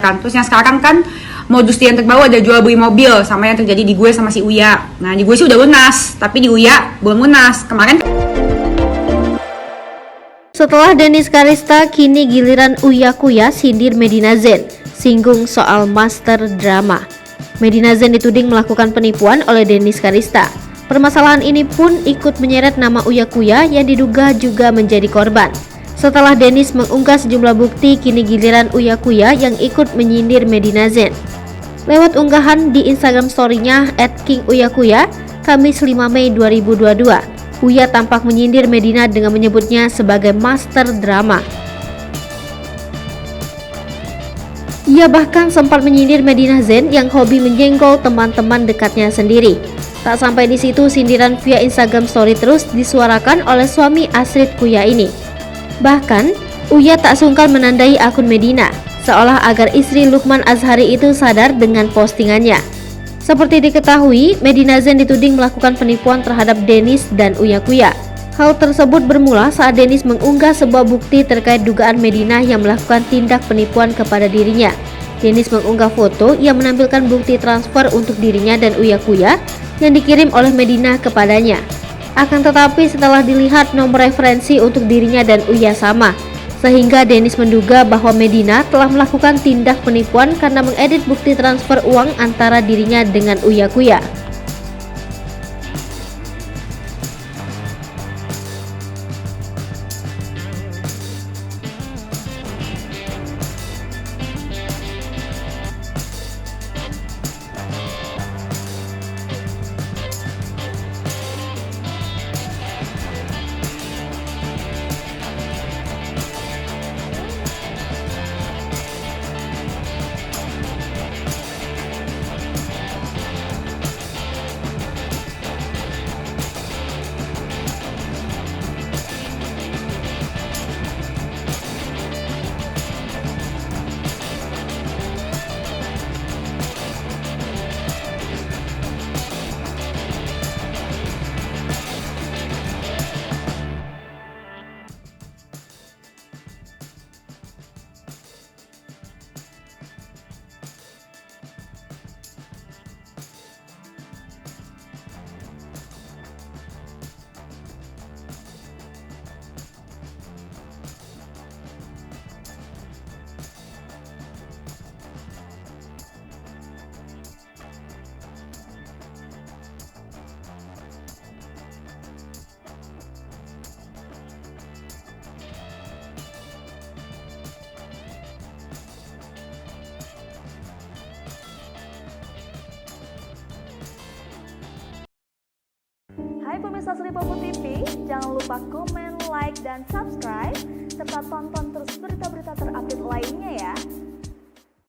kan. Terus yang sekarang kan modus dia yang terbaru ada jual beli mobil, sama yang terjadi di gue sama si Uya. Nah di gue sih udah lunas, tapi di Uya belum lunas. Kemarin Setelah Dennis Karista, kini giliran Uya Kuya sindir Medina Zen, singgung soal master drama. Medina Zen dituding melakukan penipuan oleh Dennis Karista. Permasalahan ini pun ikut menyeret nama Uya Kuya yang diduga juga menjadi korban. Setelah Dennis mengunggah sejumlah bukti, kini giliran Uya Kuya yang ikut menyindir Medina Zen. Lewat unggahan di Instagram story-nya @kinguyakuya, Kamis 5 Mei 2022, Uya tampak menyindir Medina dengan menyebutnya sebagai master drama. Ia bahkan sempat menyindir Medina Zen yang hobi menyenggol teman-teman dekatnya sendiri. Tak sampai di situ, sindiran via Instagram story terus disuarakan oleh suami Astrid Kuya ini. Bahkan, Uya tak sungkan menandai akun Medina, seolah agar istri Lukman Azhari itu sadar dengan postingannya. Seperti diketahui, Medina Zen dituding melakukan penipuan terhadap Dennis dan Uya Kuya. Hal tersebut bermula saat Dennis mengunggah sebuah bukti terkait dugaan Medina yang melakukan tindak penipuan kepada dirinya. Dennis mengunggah foto yang menampilkan bukti transfer untuk dirinya dan Uya Kuya yang dikirim oleh Medina kepadanya. Akan tetapi setelah dilihat nomor referensi untuk dirinya dan Uya sama, sehingga Dennis menduga bahwa Medina telah melakukan tindak penipuan karena mengedit bukti transfer uang antara dirinya dengan Uya Kuya. Hai pemirsa Sri Popo TV, jangan lupa komen, like, dan subscribe, serta tonton